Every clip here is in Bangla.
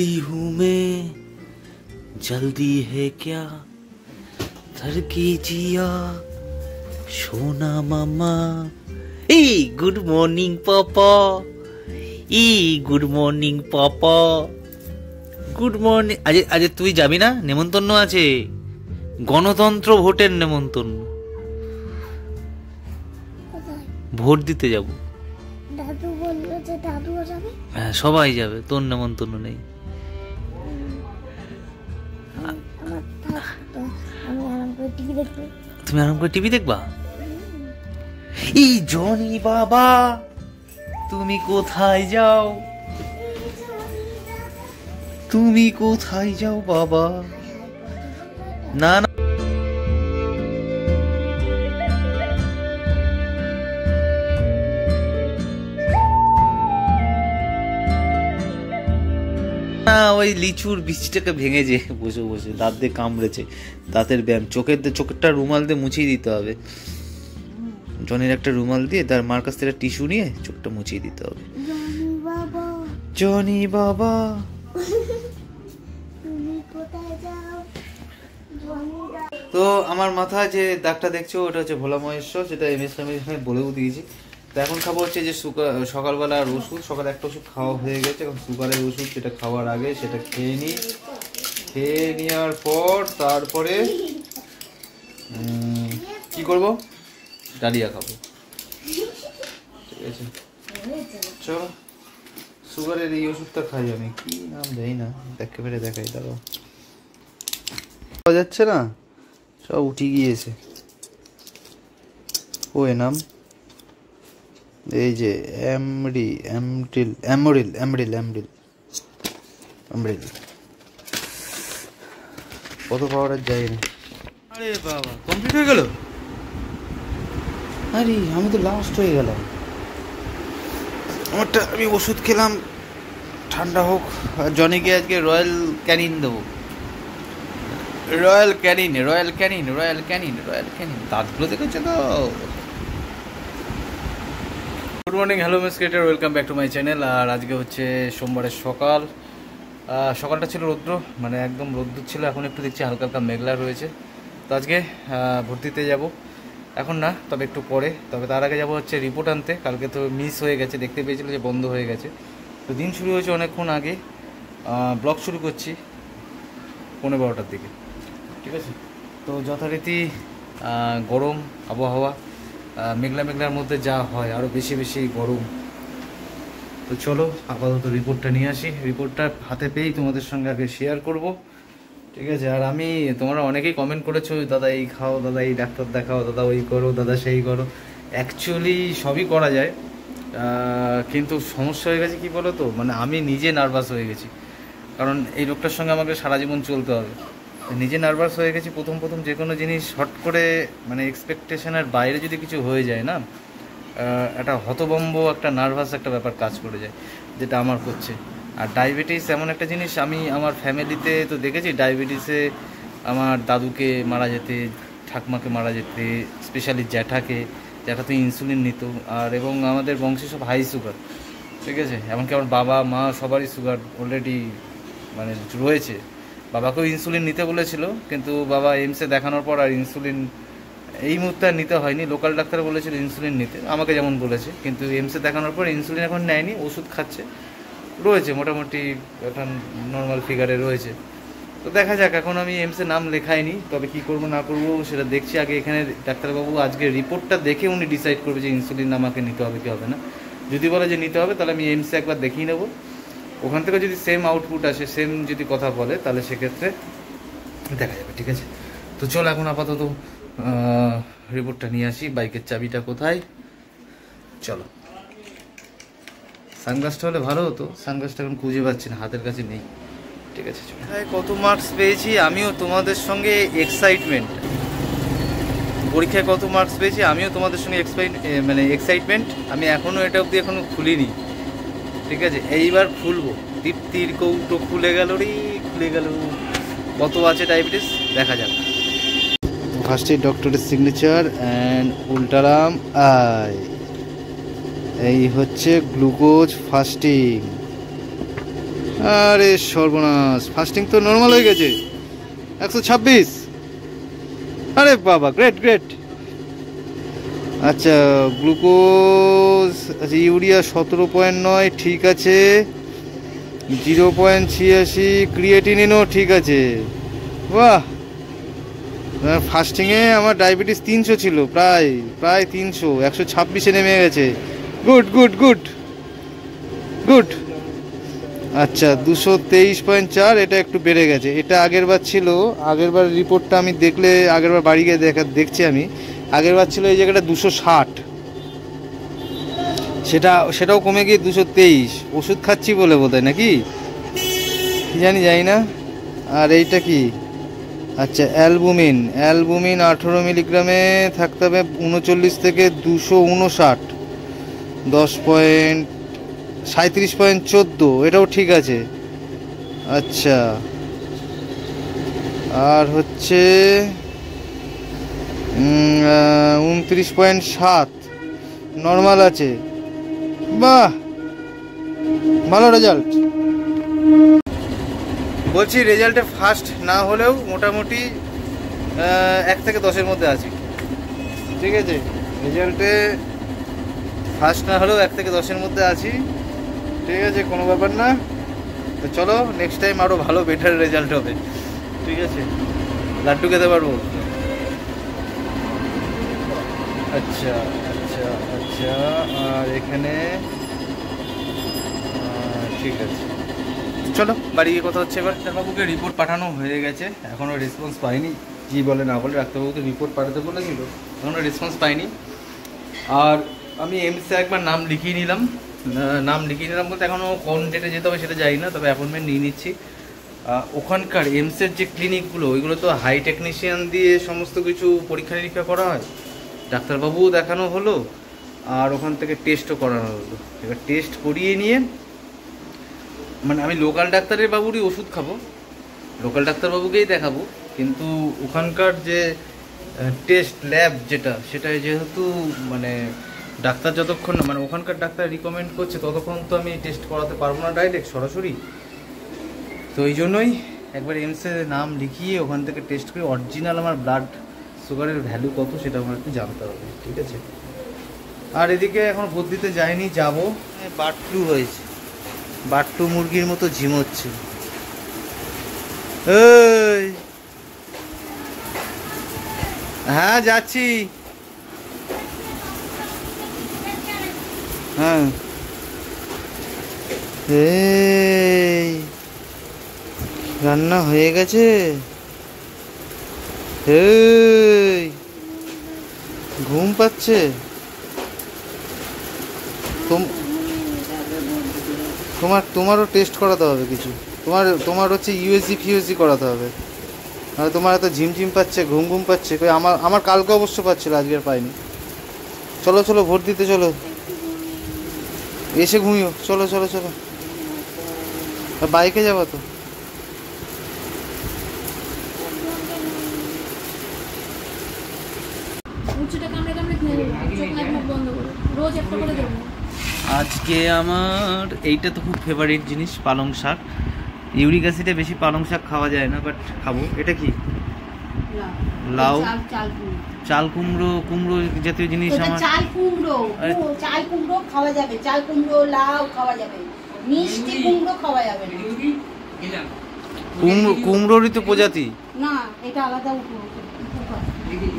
जलती हूँ मैं, जल्दी है क्या धर कीजिया সোনা মামা। এই গুড মর্নিং পাপা, গুড মর্নিং পাপা, গুড মর্নিং। আজ আজ তুই যাবি না? নেমন্তন্ন আছে, গণতন্ত্র ভোটের নেমন্তন্ন। ভোট দিতে যাব। দাদু বললো যে দাদুও যাবে। হ্যাঁ সবাই যাবে, তোর নেমন্তন্ন নেই। আমি আরাম করে টিভি দেখবো। তুমি আরাম করে টিভি দেখবা? এই জনি বাবা, তুমি কোথায় যাও? তুমি কোথায় যাও বাবা? না না, ওই লিচুর বীজটাকে ভেঙেছে বসে বসে, দাঁত দিয়ে কামড়েছে। দাঁতের ব্যায়াম, চোখেরটা রুমাল দিয়ে মুছিয়ে দিতে হবে। জনের একটা রুমাল দিয়ে তার মার কাছ থেকে টিস্যু নিয়ে চোখটা মুছিয়ে দিতে হবে। জনি বাবা তো আমার মাথায় যে দাগটা দেখছো ওটা হচ্ছে ভোলা মহেশ্বর, যেটা এমএস বলেও দিয়েছি। তো এখন খাবো হচ্ছে যে সকালবেলার ওষুধ। সকালে একটা ওষুধ খাওয়া হয়ে গেছে, এখন সুগারের ওষুধ, সেটা খাওয়ার আগে সেটা খেয়ে নিই। খেয়ে নেওয়ার পর তারপরে কি করব? ডালিয়া খাবো। ঠিক আছে, চলো সুগারের এই ওষুধটা খাই আমি। কি নাম দেই না, একেবারে দেখাই, দাঁড়াও। পাওয়া যাচ্ছে না, সব উঠে গিয়েছে। ও এ নাম এই যে অ্যামরিল। কত পাওয়ার যায় না। আরে বাবা, কমপ্লিট হয়ে গেল। আরে আমি তো লাস্ট হয়ে গেলাম। আমারটা আমি ওষুধ খেলাম, ঠান্ডা হোক। জনিকে আজকে রয়্যাল ক্যানিন দেবো। Royal Canin. দাঁতগুলো দেখেছো তো? Good morning, hello miss creator, welcome back to my channel. আর আজকে হচ্ছে সোমবারের সকাল। সকালটা ছিল রৌদ্র, মানে একদম রৌদ্র ছিল। এখন একটু দেখছি হালকা হালকা মেঘলা রয়েছে। তো আজকে ভোট দিতে যাব, এখন না তবে একটু পরে। তবে তার আগে যাবো হচ্ছে রিপোর্ট আনতে। কালকে তো মিস হয়ে গেছে, দেখতে পেয়েছিল যে বন্ধ হয়ে গেছে। তো দিন শুরু হয়েছে অনেকক্ষণ আগে। ব্লগ শুরু করছি 11:15 দিকে। ঠিক আছে, তো যথারীতি গরম আবহাওয়া, মেঘলার মধ্যে যা হয় আরও বেশি গরম। তো চলো আপাতত রিপোর্টটা নিয়ে আসি। রিপোর্টটা হাতে পেয়েই তোমাদের সঙ্গে আগে শেয়ার করব। ঠিক আছে, আর আমি, তোমরা অনেকেই কমেন্ট করেছো, দাদা এই খাও, দাদা এই ডাক্তার দেখাও, দাদা ওই করো, দাদা সেই করো। অ্যাকচুয়ালি সবই করা যায়, কিন্তু সমস্যা হয়ে গেছে কি বলো তো, মানে আমি নিজে নার্ভাস হয়ে গেছি। কারণ এই লোকটার সঙ্গে আমাকে সারা জীবন চলতে হবে। নিজে নার্ভাস হয়ে গেছি। প্রথম যে কোনো জিনিস হট করে, মানে এক্সপেকটেশনের বাইরে যদি কিছু হয়ে যায় না, একটা হতভম্ব, একটা নার্ভাস একটা ব্যাপার কাজ করে যায়, যেটা আমার করছে। আর ডায়াবেটিস এমন একটা জিনিস, আমি আমার ফ্যামিলিতে তো দেখেছি ডায়াবেটিসে আমার দাদুকে মারা যেতে, ঠাকমাকে মারা যেতে, স্পেশালি জ্যাঠা তো ইনসুলিন নিত। আর এবং আমাদের বংশে সব হাই সুগার। ঠিক আছে, এমনকি আমার বাবা মা সবারই সুগার অলরেডি মানে রয়েছে। বাবাকেও ইনসুলিন নিতে বলেছিল, কিন্তু বাবা এইমসে দেখানোর পর আর ইনসুলিন এই মুহূর্তে আর নিতে হয়নি। লোকাল ডাক্তার বলেছিল ইনসুলিন নিতে, আমাকে যেমন বলেছে, কিন্তু এইমসে দেখানোর পর ইনসুলিন এখন নেয়নি, ওষুধ খাচ্ছে, রয়েছে মোটামুটি একটা নর্মাল ফিগারে রয়েছে। তো দেখা যাক, এখন আমি এইমসে নাম লেখাইনি, তবে কি করব না করব সেটা দেখছি। আগে এখানে ডাক্তারবাবু আজকে রিপোর্টটা দেখে উনি ডিসাইড করবে যে ইনসুলিন আমাকে নিতে হবে কি হবে না। যদি বলে যে নিতে হবে, তাহলে আমি এইমসে একবার দেখিয়ে নেবো। ওখান থেকে যদি সেম আউটপুট আসে, সেম যদি কথা বলে, তাহলে সেক্ষেত্রে দেখা যাবে। ঠিক আছে, তো চল এখন আপাতত রিপোর্টটা নিয়ে আসি। বাইকের চাবিটা কোথায়? চলো। সানগ্লাসটা হলে ভালো হতো, সানগ্লাসটা এখন খুঁজে পাচ্ছি না, হাতের কাছে নেই। ঠিক আছে, চলো। কত মার্কস পেয়েছি আমিও তোমাদের সঙ্গে এক্সাইটমেন্ট। পরীক্ষায় কত মার্কস পেয়েছি আমিও তোমাদের সঙ্গে এক্সাইটমেন্ট। আমি এখনও এটা অবধি এখনও খুলিনি। ঠিক আছে, এইবার খুলবো। দীপ্তির কৌটো খুলে গেল রে, খুলে গেল। কত আছে ডায়াবেটিস দেখা যাক। ফার্স্টে ডক্টরের সিগনেচার অ্যান্ড উল্টারাম আই। এই হচ্ছে গ্লুকোজ ফাস্টিং। আরে সর্বনাশ, ফাস্টিং তো নর্মাল হয়ে গেছে 126। আরে বাবা, গ্রেট গ্রেট। আচ্ছা, গ্লুকোজ, আচ্ছা ইউরিয়া 17.9 ঠিক আছে, 0.86, ক্রিয়েটিনিনও ঠিক আছে। বাহ, ফাস্টিংয়ে আমার ডায়াবেটিস 300 ছিল, প্রায় 300, 126-এ নেমে গেছে। Good good good good. আচ্ছা 223.4, এটা একটু বেড়ে গেছে। এটা আগের বার ছিল, আগের বার রিপোর্টটা আমি দেখলে, আগের বার বাড়ি গিয়ে দেখছি আমি, আগের বার ছিল এই জায়গাটা 260, সেটাও কমে গিয়ে 223। ওষুধ খাচ্ছি বলে বোধহয়, নাকি কি জানি না। আর এইটা কি? আচ্ছা অ্যালবুমিন 18 মিলিগ্রামে থাকতে হবে 39 থেকে 259, 37.14, এটাও ঠিক আছে। আচ্ছা, আর হচ্ছে 29.7 নর্মাল আছে। বাহ, ভালো রেজাল্ট। বলছি রেজাল্টে ফার্স্ট না হলেও মোটামুটি 1 থেকে 10-এর মধ্যে আছি, ঠিক আছে? রেজাল্টে ফার্স্ট না হলেও 1 থেকে 10-এর মধ্যে আছি, ঠিক আছে, কোনো ব্যাপার না। তো চলো নেক্সট টাইম আরও ভালো বেটার রেজাল্ট হবে, ঠিক আছে? লাড্ডু খেতে পারবো। আচ্ছা আচ্ছা আচ্ছা, আর এখানে ঠিক আছে, চলো বাড়ি গিয়ে কথা হচ্ছে। এবার ডাক্তারবাবুকে রিপোর্ট পাঠানো হয়ে গেছে, এখনও রেসপন্স পাইনি। কী বলে না বলে, ডাক্তারবাবুকে রিপোর্ট পাঠাতে বলেছিল, এখনও রেসপন্স পাইনি। আর আমি এমসে একবার নাম লিখিয়ে নিলাম বলতে এখনও কোন ডেটে যেতে হবে সেটা জানি না, তবে অ্যাপয়েন্টমেন্ট নিয়ে নিচ্ছি। ওখানকার এমসের যে ক্লিনিকগুলো, ওইগুলো তো হাই টেকনিশিয়ান দিয়ে সমস্ত কিছু পরীক্ষা নিরীক্ষা করা হয়। ডাক্তারবাবুও দেখানো হলো, আর ওখান থেকে টেস্টও করানো হলো। এবার টেস্ট করিয়ে নিয়ে, মানে আমি লোকাল ডাক্তারের বাবুরই ওষুধ খাবো, লোকাল ডাক্তারবাবুকেই দেখাবো, কিন্তু ওখানকার যে টেস্ট ল্যাব সেটা যেহেতু মানে ডাক্তার যতক্ষণ না, মানে ওখানকার ডাক্তার রিকমেন্ড করছে ততক্ষণ তো আমি টেস্ট করাতে পারবো না ডাইরেক্ট সরাসরি। তো এই জন্যই একবার এমসে নাম লিখিয়ে ওখান থেকে টেস্ট করে অরিজিনাল আমার ব্লাড সুগারের ভ্যালু কত সেটা আমার একটু জানতে হবে, ঠিক আছে? আর এদিকে এখন ভোট দিতে যাইনি, যাবো। বার্ড ফ্লু হয়েছে, বার্ড ফ্লু মুরগির মতো ঝিমোচ্ছে। এই হ্যাঁ যাচ্ছি, হ্যাঁ। এই রান্না হয়ে গেছে। এই ঘুম পাচ্ছে তোমারও টেস্ট করাতে হবে কিছু, তোমার হচ্ছে ইউএসজি ফিউএসজি করাতে হবে। আর তোমার এত ঝিমঝিম পাচ্ছে, ঘুম পাচ্ছে। আমার কালকে অবশ্য পাচ্ছিল, আজকে আর পাইনি। চলো চলো ভোট দিতে চলো, এসে ঘুমিও। চলো চলো চলো, বাইকে যাবো তো। আজকে আমার এইটা তো খুব ফেভারিট জিনিস, পালং শাক। ইউরিক অ্যাসিডে বেশি পালং শাক খাওয়া যায় না, বাট খাবো। এটা কি? লাউ, চাল কুমড়ো জাতীয় জিনিস। আমার চাল কুমড়ো খাওয়া যাবে, চাল কুমড়ো, লাউ খাওয়া যাবে, মিষ্টি কুমড়ো খাওয়া যাবে না। কুমড়োরই তো প্রজাতি না, এটা আলাদা।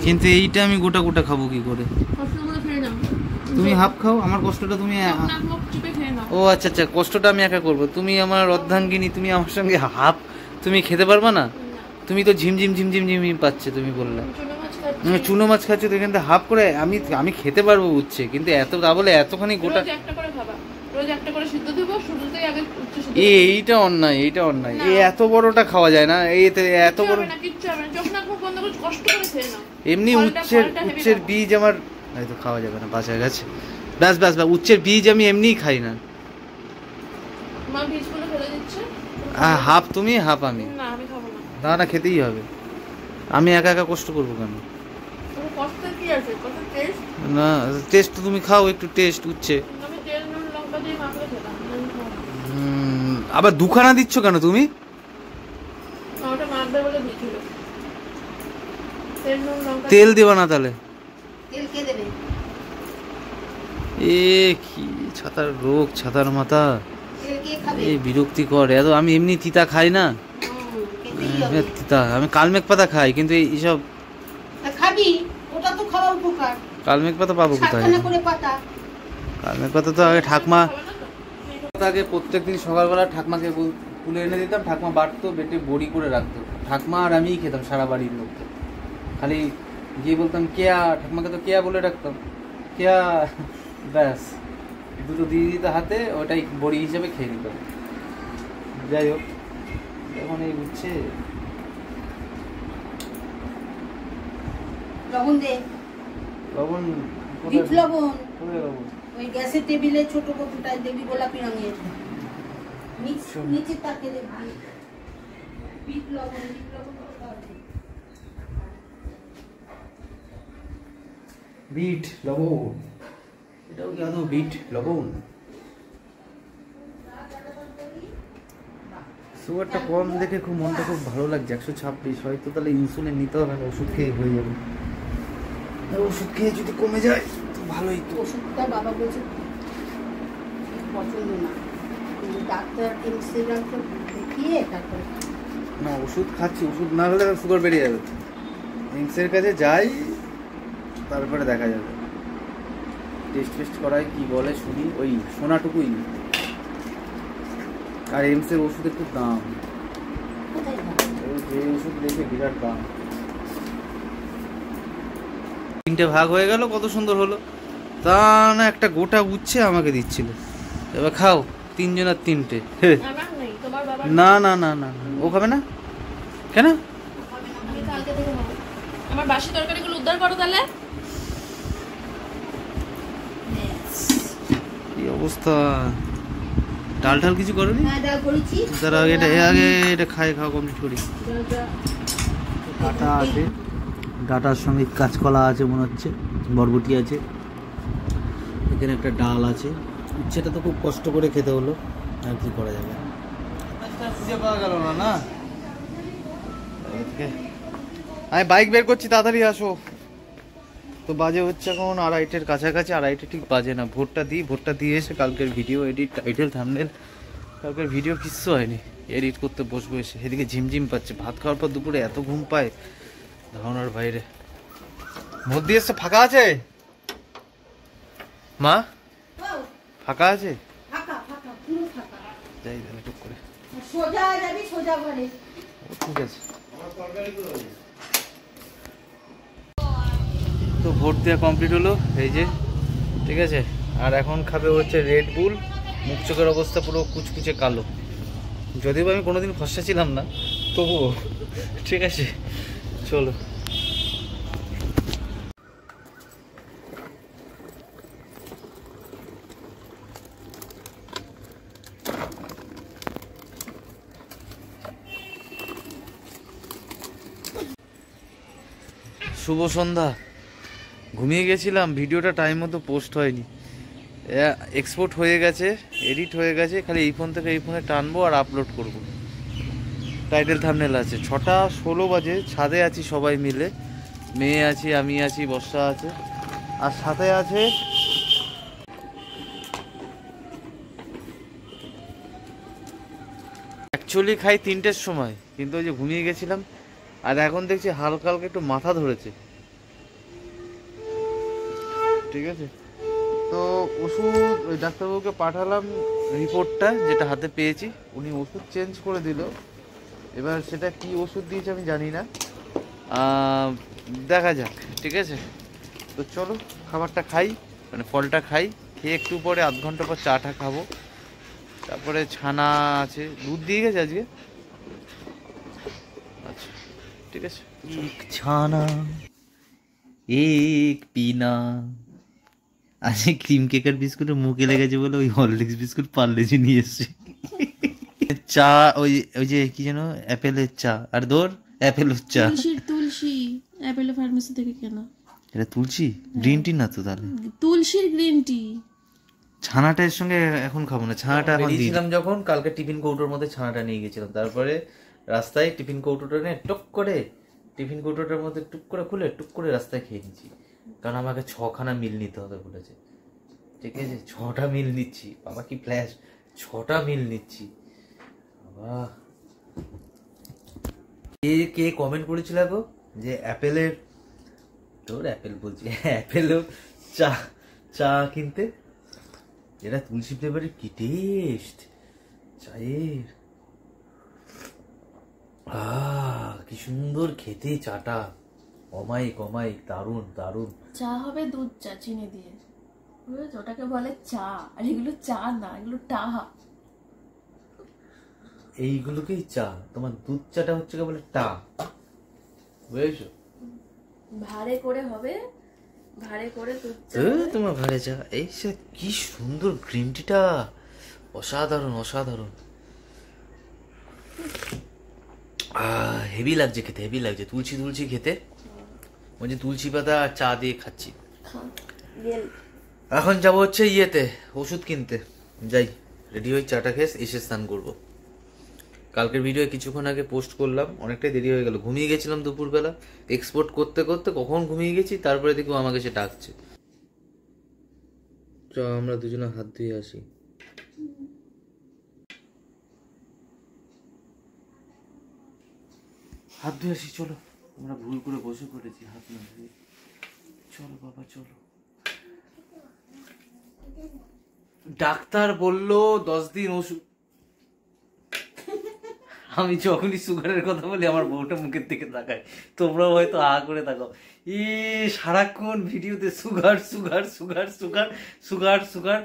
কিন্তু এইটা আমি গোটা গোটা খাবো কি করে? তুমি হাফ খাও, আমার কষ্টটা তুমি। ও আচ্ছা আচ্ছা, কষ্টটা আমি একা করবো, তুমি আমার অর্ধাঙ্গিনী, তুমি আমার সঙ্গে হাফ তুমি খেতে পারবা না? তুমি তো ঝিমঝিম ঝিমঝিম ঝিমঝিম পাচ্ছে, তুমি বললে চুনো মাছ খাচ্ছ, তো এখান থেকে হাফ করে আমি খেতে পারবো উচ্ছে, কিন্তু এত তা বলে এতখানি গোটা। এইটা অন্যায়, এইটা অন্যায়। এই এত বড়টা খাওয়া যায় না, এতে এত বড়। এমনি উচ্ছের বীজ আমার তো খাওয়া যাবে না, বাঁচা গেছে। ব্যাস ব্যাস ব্যাস, উচ্ছের বীজ আমি এমনিই খাই না। হাফ তুমি, হাফ আমি। না না, খেতেই হবে। আমি একা একা কষ্ট করবো কেন? না, টেস্ট তো তুমি খাও, একটু টেস্ট উচ্ছে। আবার দুখানা দিচ্ছ কেন তুমি? ওটা মাখবে বলে দিছিল। তেল নুন লঙ্কা তেল দেবা না তাহলে? তেল কে দেবে? এ কি ছাতার রোগ, ছাতার মাথা, তেল কে খাবে? এই বিরক্তিকর। এত আমি এমনি তিতা খাই না, খেতেই হবে। তিতা আমি কালমেঘ পাতা খাই, কিন্তু এইসব খাবি, ওটা তো খাওয়া উপকার। কালমেঘ পাতা পাবো কোথায়? সাতখানা করে পাতা। কালমেঘ পাতা তো আগে ঠাকমা, আগে প্রত্যেকদিন সকালবেলা ঠাকমাকে তুলে এনে দিতাম, ঠাকমা বাটতো, বেটে বড়ি করে রাখতো। ঠাকমা আর আমিই খেতাম, সারা বাড়ির লোক। খালি গিয়ে বলতাম কেয়া, ঠাকমাকে তো কেয়া বলে রাখতাম, কেয়া, ব্যাস দুটো দিয়ে দিতে হাতে, ওটাই বড়ি হিসেবে খেয়ে নিতাম। যাই হোক, এখন এই বুঝছে লবণ দে, লবণ, বিট লবণ। কোথায় লবণ? ওই গ্যাসের টেবিলে ছোট কতটাই দেখবি গোলাপি রঙের, নিচে তাকে দেখবি বিট লবণ। বিট লবণ কোথায় আছে? বিট লবণ, এটাও কি আদৌ বিট লবণ? সুগারটা কম দেখে খুব মনটা খুব ভালো লাগছে। 126, হয়তো তাহলে ইনসুলিন নিতে হবে না, ওষুধ খেয়ে হয়ে যাবে। ওষুধ খেয়ে যদি কমে যায় তো ভালোই তো। ওষুধটা বাবা বলছে পছন্দ না, কিন্তু ডাক্তার এমসের ডাক্তার দেখিয়ে তারপরে না, ওষুধ খাচ্ছি, ওষুধ না হলে সুগার বেড়ে যাবে। এমসের কাছে যাই, তারপরে দেখা যাবে। টেস্ট ফেস্ট করাই কি বলে শুনি, ওই শোনাটুকুই। আর এমসের ওষুধের খুব দাম, কোথায় ওই যে ওষুধ লেখে বিরাট দাম। 3টে ভাগ হয়ে গেল, কত সুন্দর হলো। তা না, একটা গোটা উচ্ছে আমাকে দিচ্ছিল, এবার খাও 3 জনের 3টে। আমার নেই, তোমার বাবা না না না না না, ও খাবে না কেন? আমি কালকে থেকে খাবো। আমার বাসি তরকারিগুলো উদ্ধার করো তাহলে। এই অবস্থা, ডাল ঢাল কিছু করেনি? হ্যাঁ ডাল করেছি। তার আগে এটা খাওয়া কমপ্লিট করি। ডাটা আছে, ডাটার সঙ্গে কাঁচকলা আছে মনে হচ্ছে, বরবটি আছে, এখানে একটা ডাল আছে। উচ্ছেটা তো খুব কষ্ট করে খেতে হলো, আর কি করা যাবে। খুঁজে পাওয়া গেল না। না, আমি বাইক বের করছি, তাড়াতাড়ি আসো। তো বাজে হচ্ছে এখন 2:30-এর কাছাকাছি, 2:30 ঠিক বাজে না। ভোটটা দিয়ে এসে কালকের ভিডিও এডিট, টাইটেল, থাম্বনেল, কালকের ভিডিও কিচ্ছু হয়নি, এডিট করতে বসবো এসে। এদিকে ঝিমঝিম পাচ্ছে, ভাত খাওয়ার পর দুপুরে এত ঘুম পায় ধারণার বাইরে। ভোট দিয়ে এসছে, ফাঁকা আছে মা? ফাঁকা আছে? ফাঁকা ফাঁকা, পুরো ফাঁকা। যাই তাহলে টুক করে। সোজা যাবি, সোজা ঘরে। ও ঠিক আছে। তো ভোট দেওয়া কমপ্লিট হলো, এই যে, ঠিক আছে। আর এখন খাবে হচ্ছে রেড বুল। মুখ চোখের অবস্থা পুরো কুচকুচে কালো, যদিও আমি কোনোদিন ফর্সা ছিলাম না, তবুও ঠিক আছে। চলো। শুভ সন্ধ্যা। ঘুমিয়ে গেছিলাম, ভিডিওটা টাইম মতো পোস্ট হয়নি। এক্সপোর্ট হয়ে গেছে, এডিট হয়ে গেছে, খালি এই ফোন থেকে এই ফোনে টানবো আর আপলোড করব। টাইটেল থাম্বনেল আছে। 6:16 বাজে, ছাদে আছি সবাই মিলে, মেয়ে আছি, আমি আছি, বর্ষা আছে, আর সাথে আছে অ্যাকচুয়ালি খাই 3টের সময়, কিন্তু ওই যে ঘুমিয়ে গেছিলাম। আর এখন দেখছি হালকা হালকা একটু মাথা ধরেছে, ঠিক আছে। তো ওষুধ ওই ডাক্তারবাবুকে পাঠালাম, রিপোর্টটা যেটা হাতে পেয়েছি, উনি ওষুধ চেঞ্জ করে দিল। এবার সেটা কি ওষুধ দিয়েছে আমি জানি না, দেখা যাক, ঠিক আছে। তো চলো খাবারটা খাই, মানে ফলটা খাই, খেয়ে একটু পরে আধ ঘন্টা পর চাটা খাবো। তারপরে ছানা আছে, দুধ দিয়ে গেছে আজকে, আচ্ছা ঠিক আছে। এক ছানা এক পিনা। আজকে ক্রিম কেকের বিস্কুটের মুখে লেগেছে বলে ওই হরলিক্স বিস্কুট পার্লেজি নিয়ে এসছে। চা ওই ওই যে কি যেন অ্যাপেলের চা, আর দোর অ্যাপেলের চা, তুলসী অ্যাপেল ফার্মেসি থেকে কেনা। এটা তুলসী গ্রিন টি না তো? তাহলে তুলসীর গ্রিন টি। ছানাটা এর সঙ্গে এখন খাবো না, ছানাটা এখন দিয়েছিলাম যখন, কালকে টিফিন কৌটোর মধ্যে ছানাটা নিয়ে গেছিলাম, তারপরে রাস্তায় টিফিন কৌটোটা নিয়ে টুক করে টিফিন কৌটোটার মধ্যে টুক করে খুলে টুক করে রাস্তায় খেয়ে নিচ্ছি, কারণ আমাকে 6খানা মিল নিতে হবে বলেছে। ঠিক আছে, 6টা মিল নিচ্ছি, বাবা কি ফ্ল্যাশ, 6টা মিল নিচ্ছি বাবা। কে কমেন্ট করেছিল গো যে অ্যাপেলের, তোর অ্যাপেল বলছি, অ্যাপেলও চা চা কিনতে, এটা তুলসী ফ্লেভারের কি টেস্ট চায়ের, কি সুন্দর খেতে চাটা, অমায়িক অমায়িক, দারুণ দারুণ। চা হবে দুধ চা চিনি দিয়ে, বুঝেছো? ওটাকে বলে চা, আর এগুলো চা না, এগুলো টাহা। এইগুলোকেই চা, তোমার দুধ চাটা হচ্ছে বলে টা, বুঝেছো? ভারে করে হবে, ভারে করে দুধ চা। তোমার ভারে চা, এই সে কি সুন্দর গ্রিন টিটা, অসাধারণ অসাধারণ, হেভি লাগছে খেতে, হেভি লাগছে, তুলসী তুলসী খেতে, বলছি তুলসী পাতা আর চা দিয়ে খাচ্ছি। এখন যাবো হচ্ছে ইয়েতে ওষুধ কিনতে, যাই রেডি হয়ে চাটা খেয়ে এসে স্নান করবো। কালকের ভিডিও কিছুক্ষণ আগে পোস্ট করলাম, অনেকটাই দেরি হয়ে গেল, ঘুমিয়ে গেছিলাম দুপুরবেলা, এক্সপোর্ট করতে করতে কখন ঘুমিয়ে গেছি, তারপরে দেখো আমাকে সে ডাকছে। চ আমরা দুজনে হাত ধুয়ে আসি। হাত ধুয়ে আসি, চলো, আমরা ভুল করে বসে পড়েছি হাত না ধুয়ে, চলো বাবা চলো। ডাক্তার বললো 10 দিন ওষুধ, আমি যখনই সুগারের কথা বলি আমার বউটা মুখের দিকে তাকায়, তোমরাও হয়তো করে তাকাও, সারাক্ষণ ভিডিওতে sugar sugar sugar sugar sugar sugar,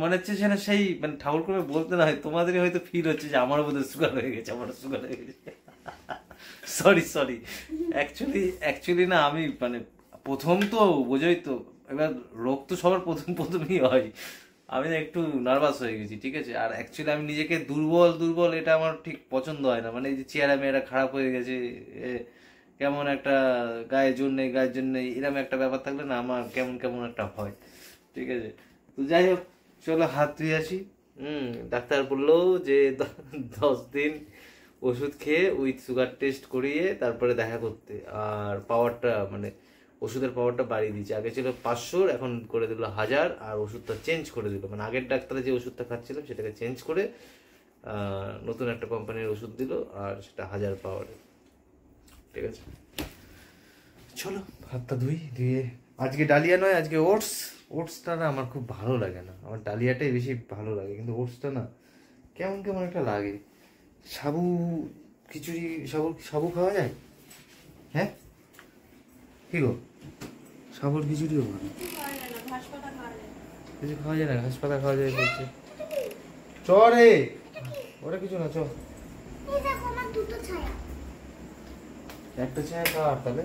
মনে হচ্ছে যেন সেই মানে ঠাকুর করে বলতে না হয়, তোমাদেরই হয়তো ফিল হচ্ছে যে আমারও বোধহয় সুগার হয়ে গেছে, আমারও সুগার হয়ে গেছে। সরি সরি, অ্যাকচুয়ালি না, আমি মানে প্রথম তো বোঝোই তো, এবার রোগ তো সবার প্রথমই হয়, আমি না একটু নার্ভাস হয়ে গেছি, ঠিক আছে। আর অ্যাকচুয়ালি আমি নিজেকে দুর্বল এটা আমার ঠিক পছন্দ হয় না, মানে এই যে চেহারা মেয়েরা খারাপ হয়ে গেছে, কেমন একটা গায়ে জোর নেই এরকম একটা ব্যাপার থাকলে না আমার কেমন কেমন একটা হয়, ঠিক আছে। তো যাই হোক, চলো হাত ধুয়ে আসি। ডাক্তার বললো যে 10 দিন ওষুধ খেয়ে উইথ সুগার টেস্ট করিয়ে তারপরে দেখা করতে, আর পাওয়ারটা মানে ওষুধের পাওয়ারটা বাড়িয়ে দিয়েছে, আগে ছিল 500, এখন করে দিল 1000, আর ওষুধটা চেঞ্জ করে দিল, মানে আগের ডাক্তারে যে ওষুধটা খাচ্ছিলাম সেটাকে চেঞ্জ করে নতুন একটা কোম্পানির ওষুধ দিল, আর সেটা 1000 পাওয়ারের, ঠিক আছে। চলো হাতটা ধুয়ে, আজকে ডালিয়া নয়, আজকে ওটসটা না আমার খুব ভালো লাগে না, আমার ডালিয়াটাই বেশি ভালো লাগে, কিন্তু ওটসটা না কেমন কেমন একটা লাগে। সাবু খিচুড়ি, সাবু খাওয়া যায়? হ্যাঁ কি গো, সাবুর খিচুড়িও ভালো, কিছু খাওয়া যায় না, ঘাস পাতা খাওয়া যায় বলছে। চ রে, ওটা কিছু না, চ একটা ছায়া খাওয়ার তাহলে।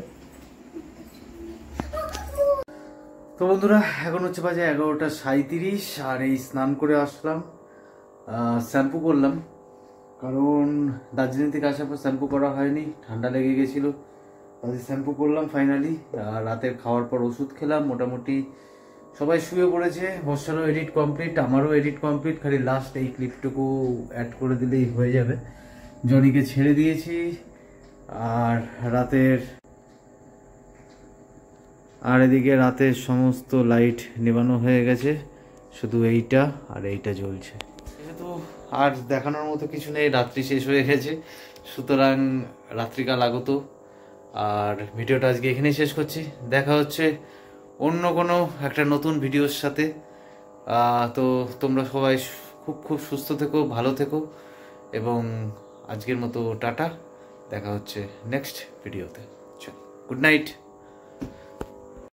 তো বন্ধুরা, এখন হচ্ছে বাজে 11:37, আর এই স্নান করে আসলাম, শ্যাম্পু করলাম, কারণ দার্জিলিং থেকে আসার পর শ্যাম্পু করা হয়নি, ঠান্ডা লেগে গেছিল, শ্যাম্পু করলাম ফাইনালি। আর রাতের খাওয়ার পর ওষুধ খেলাম, মোটামুটি সবাই শুয়ে পড়েছে, বর্ষারও এডিট কমপ্লিট, আমারও এডিট কমপ্লিট, খালি লাস্ট এই ক্লিপটুকু অ্যাড করে দিলেই হয়ে যাবে। জনিকে ছেড়ে দিয়েছি, আর এদিকে রাতের সমস্ত লাইট নেবানো হয়ে গেছে, শুধু এইটা আর এইটা জ্বলছে। যেহেতু আর দেখানোর মতো কিছু নেই, রাত্রি শেষ হয়ে গেছে, সুতরাং রাত্রিকাল আগত, আর ভিডিওটা আজকে এখানেই শেষ করছি। দেখা হচ্ছে অন্য কোনো একটা নতুন ভিডিওর সাথে। তো তোমরা সবাই খুব সুস্থ থেকো, ভালো থেকো, এবং আজকের মতো টাটা, দেখা হচ্ছে নেক্সট ভিডিওতে। চল, গুড নাইট।